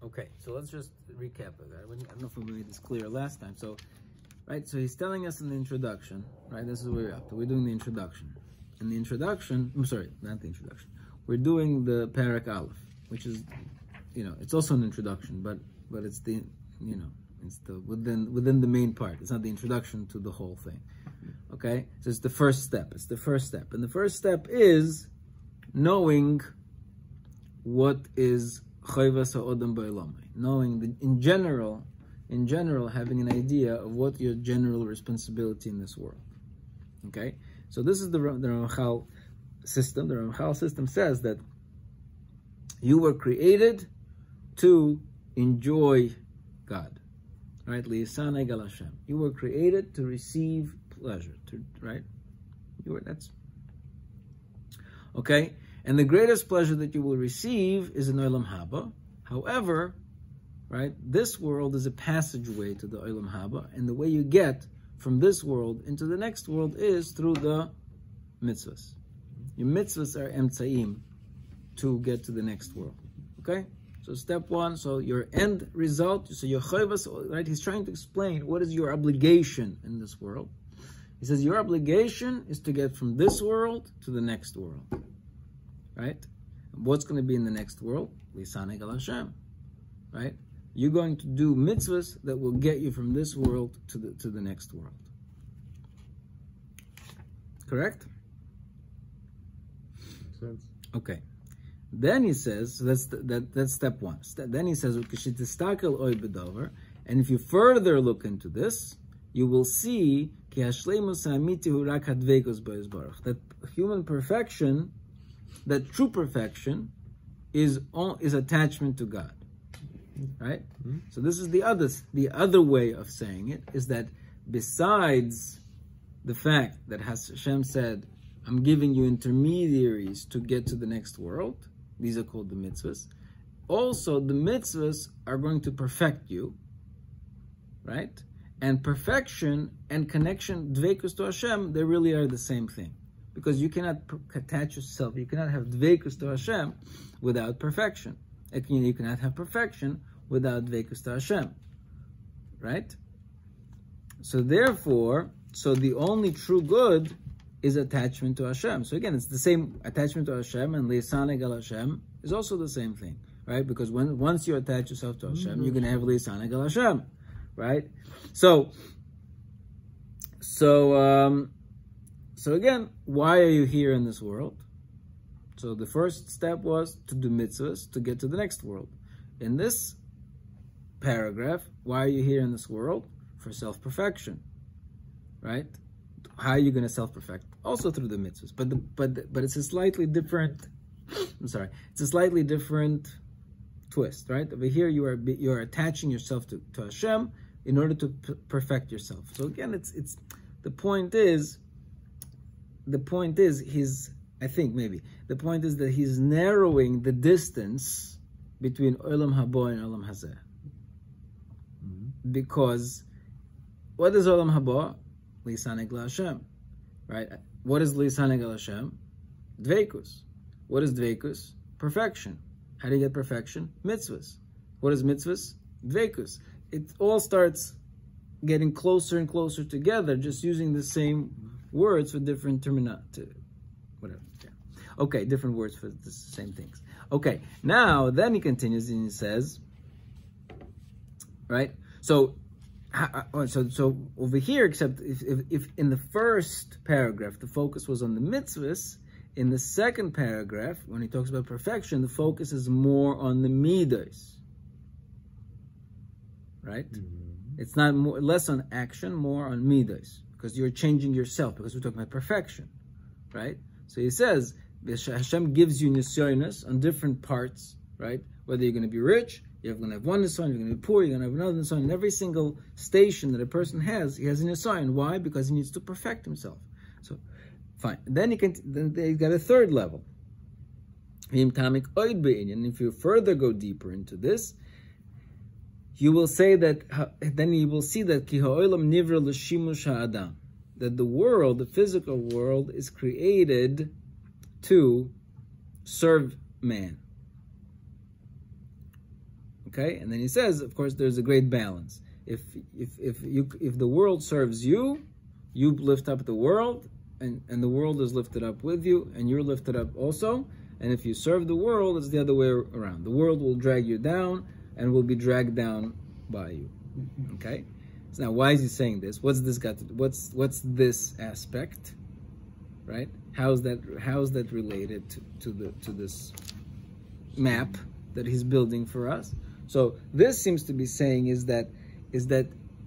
Okay, so let's just recap it. I don't know if we made this clear last time. So, right, so he's telling us in the introduction, right, this is where we're up to. We're doing the introduction. In the introduction, I'm sorry, not the introduction. We're doing the Parak Aleph, which is, it's also an introduction, but it's the, it's the within the main part. It's not the introduction to the whole thing. Okay, so it's the first step. It's the first step, and the first step is knowing what is chayvas ha'odam ba'olamai. Knowing that in general, having an idea of what your general responsibility in this world. Okay, so this is the Ramchal system. The Ramchal system says that you were created to enjoy God, right? Li'yisanei gal Hashem. You were created to receive pleasure, right? That's okay. And the greatest pleasure that you will receive is in Olam Haba. However, right, this world is a passageway to the Olam Haba, and the way you get from this world into the next world is through the mitzvahs. Your mitzvahs are emtzaim to get to the next world. Okay? So step one, so your end result, so your chayvas, right, he's trying to explain what is your obligation in this world. He says your obligation is to get from this world to the next world. Right? What's going to be in the next world? Li'yisanei gal Hashem. Right? You're going to do mitzvahs that will get you from this world to the next world. Correct? Makes sense. Okay. Then he says, so that's step one. Then he says, and if you further look into this, you will see that human perfection, that true perfection, is attachment to God. Right? Mm-hmm. So this is the other way of saying it, is that besides the fact that Hashem said, I'm giving you intermediaries to get to the next world, these are called the mitzvahs. Also, the mitzvahs are going to perfect you, right? And perfection and connection, dveikus to Hashem, they really are the same thing. Because you cannot attach yourself, you cannot have dveikus to Hashem without perfection. You cannot have perfection without dveikus to Hashem, right? So therefore, the only true good is attachment to Hashem. So again, it's the same attachment to Hashem, and li'yisanei gal Hashem is also the same thing, right? Because once you attach yourself to Hashem, you're going to have li'yisanei gal Hashem, right? So again, why are you here in this world? So the first step was to do mitzvahs to get to the next world. In this paragraph, why are you here in this world? For self-perfection, right? How are you going to self-perfect? Also through the mitzvahs, but it's a slightly different. It's a slightly different twist, right? Over here, you're attaching yourself to Hashem in order to perfect yourself. So again, the point is I think maybe the point is that he's narrowing the distance between Olam Haba and Olam Hazeh. Because what is Olam Haba? Li'yisanei gal Hashem, right? What is li'yisanei gal Hashem? Dveikus. What is dveikus? Perfection. How do you get perfection? Mitzvahs. What is mitzvahs? Dveikus. It all starts getting closer and closer together, just using the same words for different whatever. Yeah. Okay, different words for the same things. Okay, now then he continues and he says, right? So over here, except if in the first paragraph the focus was on the mitzvahs, in the second paragraph when he talks about perfection, the focus is more on the midos. Right? Mm-hmm. It's not less on action, more on midos, because you're changing yourself. Because we're talking about perfection, right? So he says Hashem gives you nisyonos on different parts, right? Whether you're going to be rich, you're going to have one nisayon, you're going to be poor, you're going to have another nisayon. In every single station that a person has, he has a nisayon. Why? Because he needs to perfect himself. So, fine. Then they got a third level. And if you further go deeper into this, you will say that. Then you will see that that the world, the physical world, is created to serve man. Okay, and then he says, of course, there's a great balance. If the world serves you, you lift up the world, and the world is lifted up with you, and you're lifted up also. And if you serve the world, it's the other way around. The world will drag you down and will be dragged down by you. Okay? So now, why is he saying this? What's this got to do? What's this aspect? Right? How's that related to this map that he's building for us? So this seems to be saying is that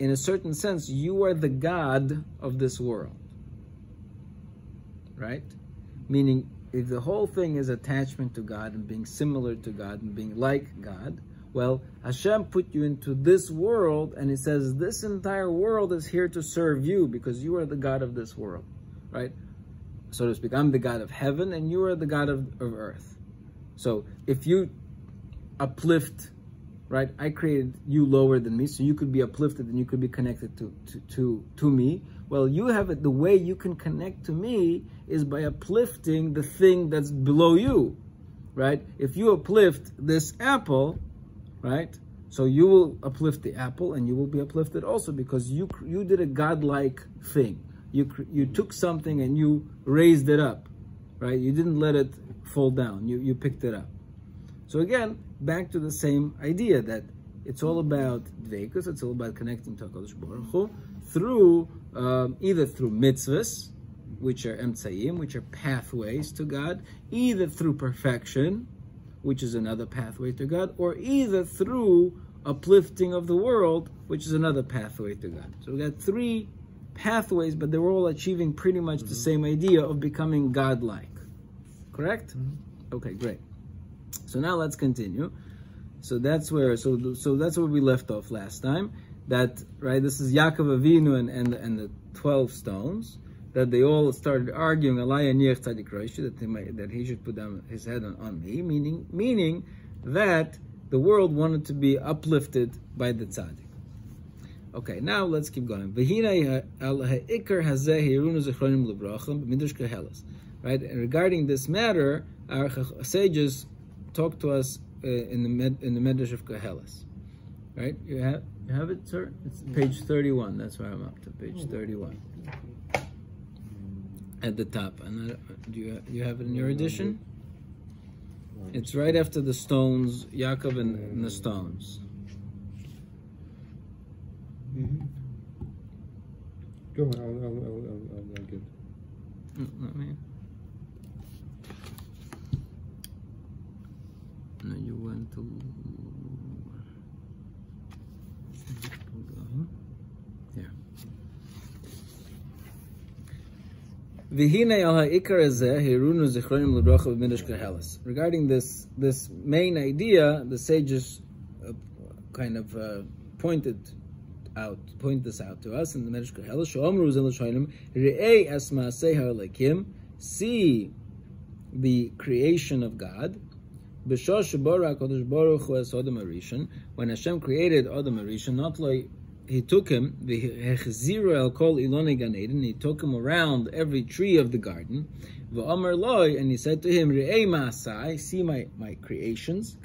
in a certain sense you are the God of this world. Right? Meaning, if the whole thing is attachment to God and being similar to God and being like God, well, Hashem put you into this world, and He says this entire world is here to serve you because you are the God of this world, right? So to speak, I'm the God of heaven and you are the God of earth. So if you uplift, right, I created you lower than me, so you could be uplifted and you could be connected to me. Well, you have it, the way you can connect to me is by uplifting the thing that's below you, right? If you uplift this apple, right, so you will uplift the apple and you will be uplifted also because you did a godlike thing. You took something and you raised it up, right? You didn't let it fall down. You picked it up. So again, back to the same idea that it's all about dveikus, it's all about connecting to HaKadosh Baruch Hu through either through mitzvahs, which are emtsayim, which are pathways to God, either through perfection, which is another pathway to God, or either through uplifting of the world, which is another pathway to God. So we got three pathways, but they're all achieving pretty much the same idea of becoming godlike. Correct? Okay, great. So now let's continue. So that's where that's where we left off last time. That, right, this is Yaakov Avinu and the 12 stones, that they all started arguing that he should put down his head on me, meaning that the world wanted to be uplifted by the tzaddik. Okay, now let's keep going. Right, and regarding this matter, our sages talk to us in the Medrash of Koheles. Right, you have it, sir? It's page 31. That's where I'm up to, page 31. At the top. And do you have it in your edition? It's right after the stones, Yaakov and the stones. Go on, I'll get it. Let me. No, you went to. Here. Regarding this main idea, the sages kind of point this out to us in the Medrash Koheles. See the creation of God. When Hashem created Adam Arishon, not like He took him, He took him around every tree of the garden, and He said to him, see my creations,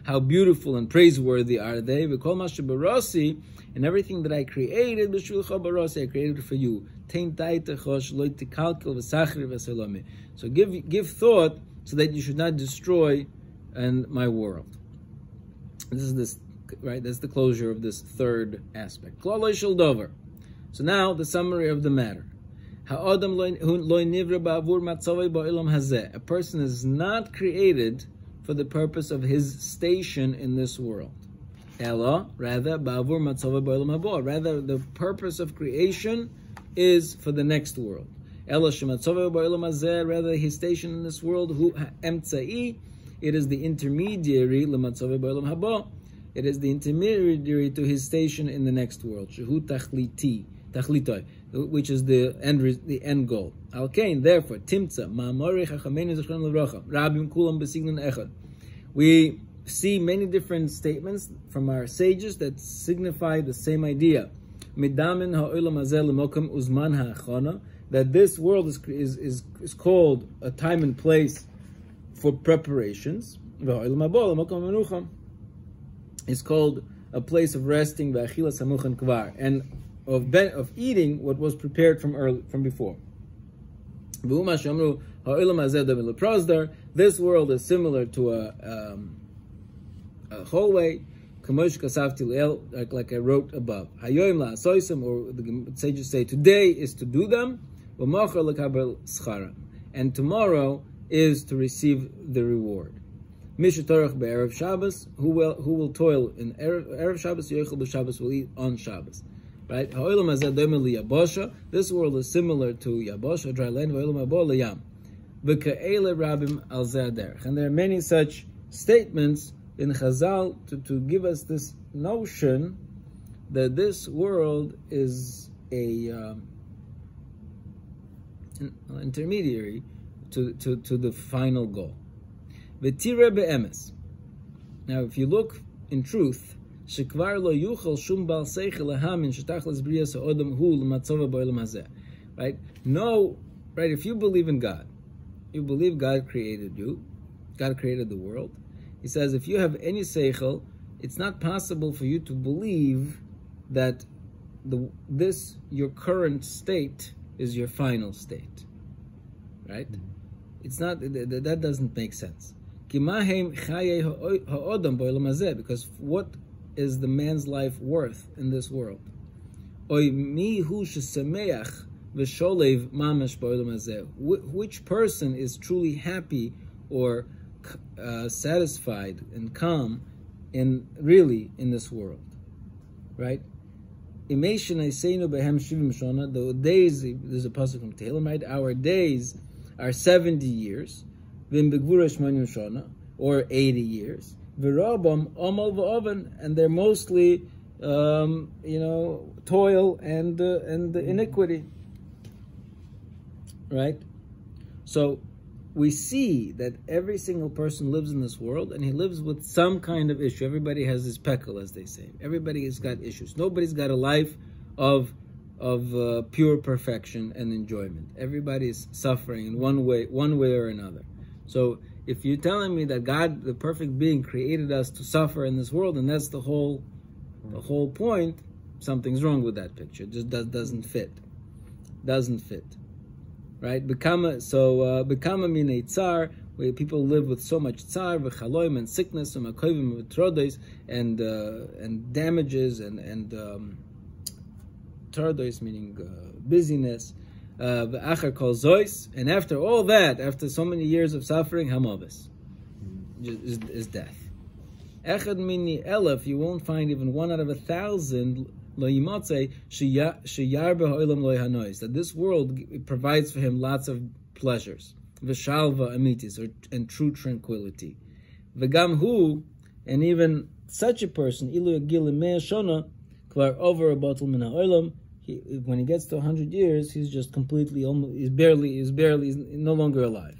how beautiful and praiseworthy are they, and everything that I created, I created for you. So give thought so that you should not destroy my world. This is this, right? That's the closure of this third aspect. So now the summary of the matter. A person is not created for the purpose of his station in this world. Rather, the purpose of creation is for the next world. Rather, his station in this world, it is the intermediary. It is the intermediary to his station in the next world, which is the end goal. Therefore, we see many different statements from our sages that signify the same idea. That this world is called a time and place for preparations. It's called a place of resting, and of eating what was prepared from before. This world is similar to a hallway, like I wrote above. Or the sages say, today is to do them, and tomorrow is to receive the reward. Who will toil in Erev Shabbos, Yochel b'Shabbos, will eat on Shabbos. Right? This world is similar to Yabosha, dry land, and there are many such statements in Chazal to give us this notion that this world is an intermediary to the final goal. Now, if you look in truth, right? No, right? If you believe in God, you believe God created you, God created the world. He says, if you have any seichel, it's not possible for you to believe that your current state is your final state, right? It's not, that doesn't make sense. Because what is the man's life worth in this world? Which person is truly happy or satisfied and calm in this world, right? The days, there's a pasuk from Tehillim, right? Our days are 70 years, or 80 years, and they're mostly, toil and iniquity, right? So we see that every single person lives in this world, and he lives with some kind of issue. Everybody has his pekel, as they say. Everybody has got issues. Nobody's got a life of pure perfection and enjoyment. Everybody's suffering in one way or another. So if you're telling me that God, the perfect being, created us to suffer in this world, and that's the whole point, something's wrong with that picture. It just doesn't fit. Doesn't fit. Right? Become a minei tsar, where people live with so much tsar, v'chaloim, and sickness, and makovim, v'trodos, and damages, and trodos, meaning busyness, v'achar kol zois, and after all that, after so many years of suffering, hamavis, is death. Echad mini elef, you won't find even 1 out of 1,000 that this world provides for him lots of pleasures, v'shalva amitis, and true tranquility. V'gam hu, and even such a person, ilu yagil mea shona, kvar over a bottle min ha'olam, when he gets to 100 years, he's just completely, he's no longer alive.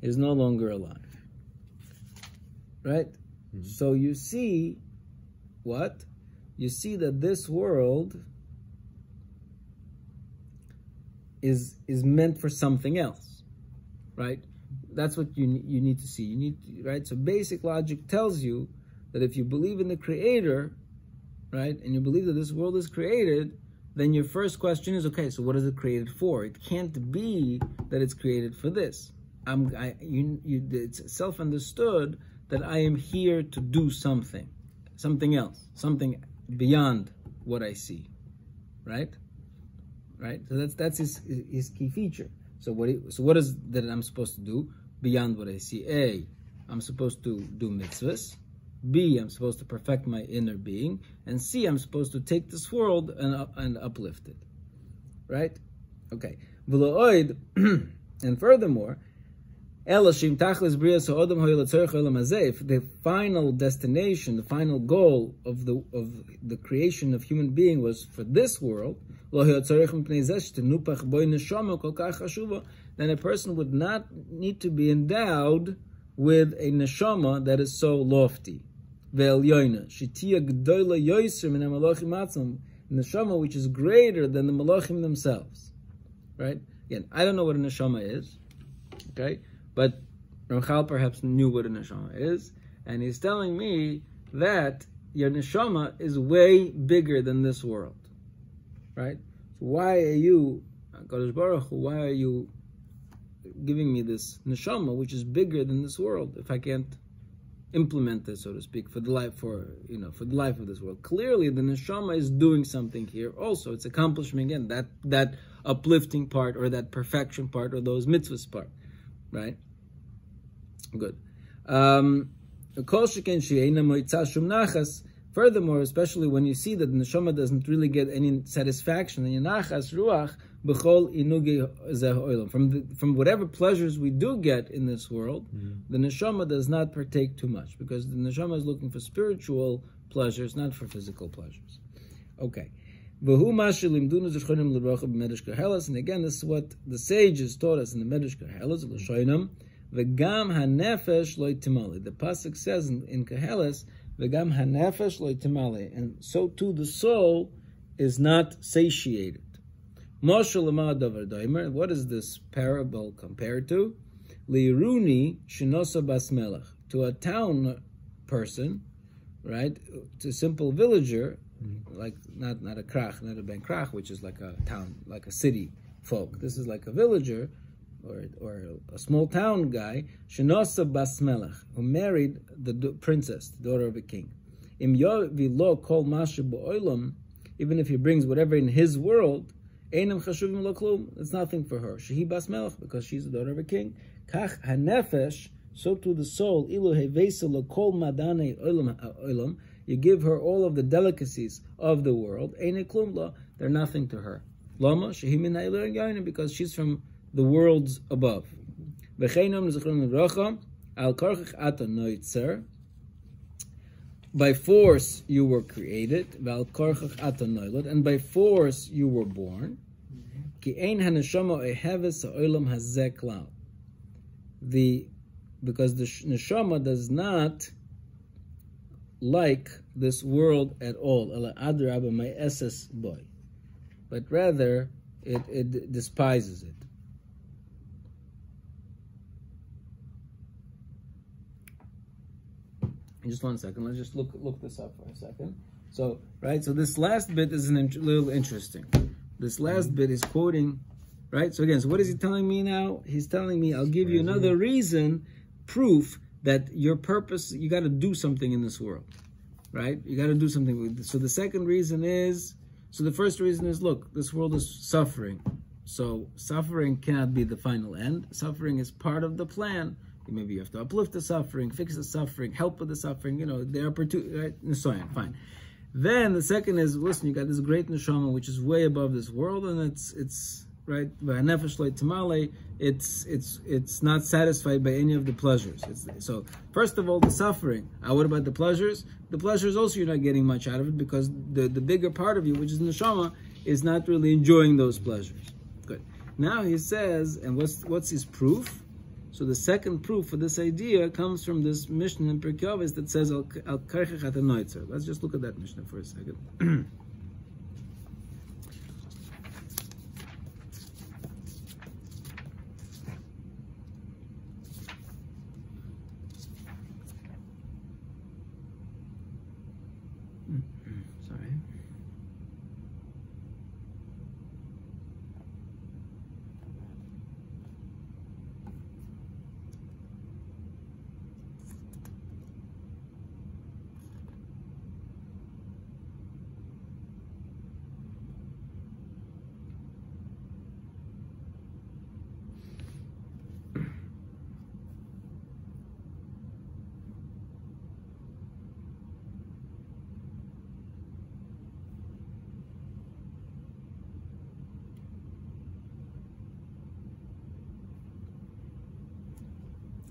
He's no longer alive. Right? Mm-hmm. So you see what? You see that this world is meant for something else, right? That's what you need to see. Right? So basic logic tells you that if you believe in the Creator, right, and you believe that this world is created, then your first question is, okay, so what is it created for? It can't be that it's created for this. It's self-understood that I am here to do something else, something beyond what I see, right? Right. So that's his key feature. So what is that I'm supposed to do beyond what I see? A, I'm supposed to do mitzvahs. B, I'm supposed to perfect my inner being, and C, I'm supposed to take this world and uplift it, right? Okay. And furthermore, if the final destination, the final goal of the creation of human being was for this world, then a person would not need to be endowed with a neshama that is so lofty. Neshama which is greater than the malachim themselves. Right? Again, I don't know what a neshama is. Okay? But Ramchal perhaps knew what a neshama is, and he's telling me that your neshama is way bigger than this world, right? So why are you, Kadosh Baruch Hu, why are you giving me this neshama which is bigger than this world if I can't implement this, so to speak, for the life of this world? Clearly, the neshama is doing something here. Also, it's accomplishing again that uplifting part, or that perfection part, or those mitzvahs part, right? Good. Furthermore, especially when you see that the neshama doesn't really get any satisfaction, from whatever pleasures we do get in this world, the neshama does not partake too much, because the neshama is looking for spiritual pleasures, not for physical pleasures. Okay. And again, this is what the sages taught us in the Medrash Koheles. The pasuk says in Koheles, "V'gam hanefesh lo timale," and so too the soul is not satiated. What is this parable compared to? Li'iruni shinosa bas melech, to a town person, right? To a simple villager, like not a krach, not a ben krach, which is like a town, like a city folk. This is like a villager, or a small town guy, shinosa bas melech, who married the princess, the daughter of a king. Im lo kol mashu ba'olam, even if he brings whatever in his world, einam chashuvim lo klum, it's nothing for her. Shehi bas melech, because she's the daughter of a king. Kach hanefesh, so to the soul, ilu hevesa lo kol madane olam, you give her all of the delicacies of the world, einam klum lo, they're nothing to her. Lama, shehi min ha'ilur yayin, because she's from the worlds above. By force you were created, and by force you were born. Because the neshama does not like this world at all, but rather it despises it. Just 1 second. Let's just look this up for a second. So, right. So this last bit is little interesting. This last bit is quoting, right. So again, so what is he telling me now? He's telling me, I'll give you another reason, proof that your purpose, you got to do something in this world, right? You got to do something with it. So the second reason is, so the first reason is, look, this world is suffering. So suffering cannot be the final end. Suffering is part of the plan. Maybe you have to uplift the suffering, fix the suffering, help with the suffering, the opportunity, right? And so on, fine. Then the second is, listen, you got this great neshama which is way above this world, and it's right, it's not satisfied by any of the pleasures. So first of all, the suffering. What about the pleasures? The pleasures also, you're not getting much out of it, because the bigger part of you, which is neshama, is not really enjoying those pleasures. Good. Now he says, and what's his proof? So the second proof for this idea comes from this Mishnah in Pirkei Avos that says al karchech at noitzer. Let's just look at that Mishnah for a second. Sorry.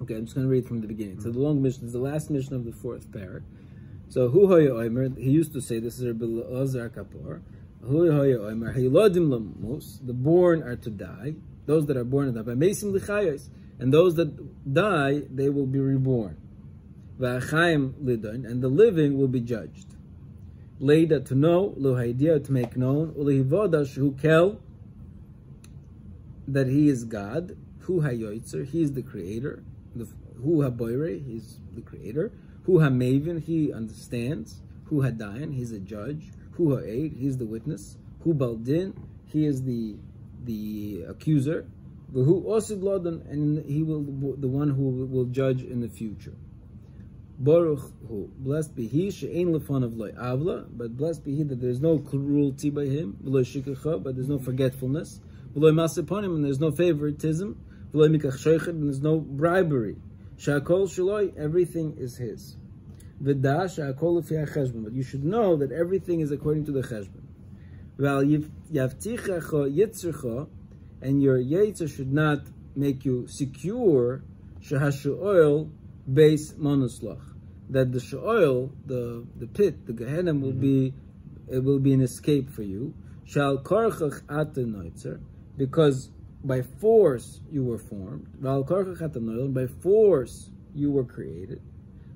Okay, I'm just going to read from the beginning. So the long mission is the last mission of the fourth pair. So Hu Hoya Omer, he used to say, this is Rabbi Elazar Kapor, Hu Hoya Omer, Hilodim Lamus, the born are to die, those that are born are to die, Mesim Lichayos, and those that die, they will be reborn. V'achayim Lidon, and the living will be judged. Leida, to know, Luhaidia, to make known, Ulihivoda Shu Kel, that he is God, Hu Hayoitzer, he is the creator, Hu HaBoire, he's the creator. Hu HaMaven, he understands. Hu HaDayan, he's a judge. Hu HaEid, he's the witness. Hu Baldin, he is the accuser. Hu Osid Lodan, and he will the one who will judge in the future. Baruch Hu, blessed be he, she'ein lefanav loy avla, but blessed be he that there is no cruelty by him, v'loy shikacha, but there's no forgetfulness, v'loy maseponim, and there's no favoritism, v'loy mikach shoichet, and there's no bribery. She'akol shaloi, everything is his. V'da she'akol lefi ha'cheshbon, but you should know that everything is according to the cheshbon. V'al yavtichecha yitzrecha, and your yetzer should not make you secure, shehashu'oil beis monoslach, that the she'oil, the pit, the Gehenna will be an escape for you. Shal korchach ata noitzer, because by force you were formed. Val korchach ata noil, by force you were created.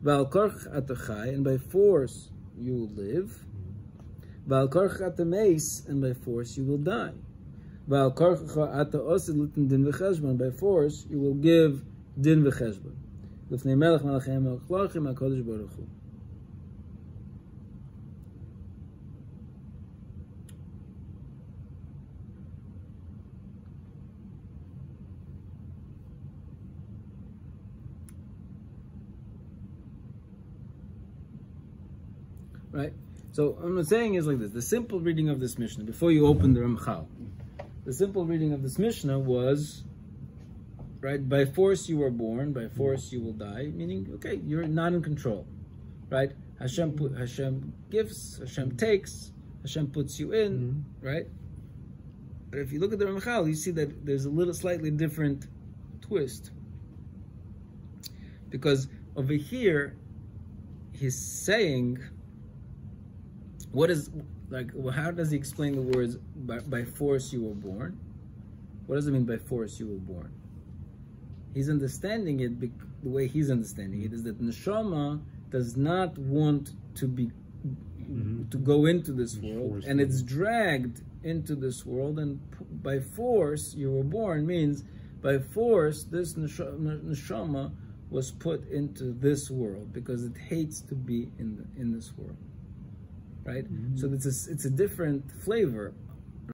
Val korchach ata chai, and by force you will live. Val korchach ata meis, and by force you will die. Val korchach ata osid litin din v'cheshbon, by force you will give din v'cheshbon. L'fnei melech malachim ha'klachim ha'kodesh baruch hu. Right? So what I'm saying is like this. The simple reading of this Mishnah, before you open the Ramchal, the simple reading of this Mishnah was, right, by force you were born, by force you will die, meaning, okay, you're not in control, right? Hashem gives, Hashem takes, Hashem puts you in, right? But if you look at the Ramchal, you see that there's a little slightly different twist. Because over here, he's saying, what is, like, how does he explain the words, by force you were born? What does it mean by force you were born? He's understanding it, the way he's understanding it is that Neshama does not want to be, to go into this world, and it's dragged into this world, and by force you were born means, by force this Neshama was put into this world, because it hates to be in this world. Right? So it's a different flavor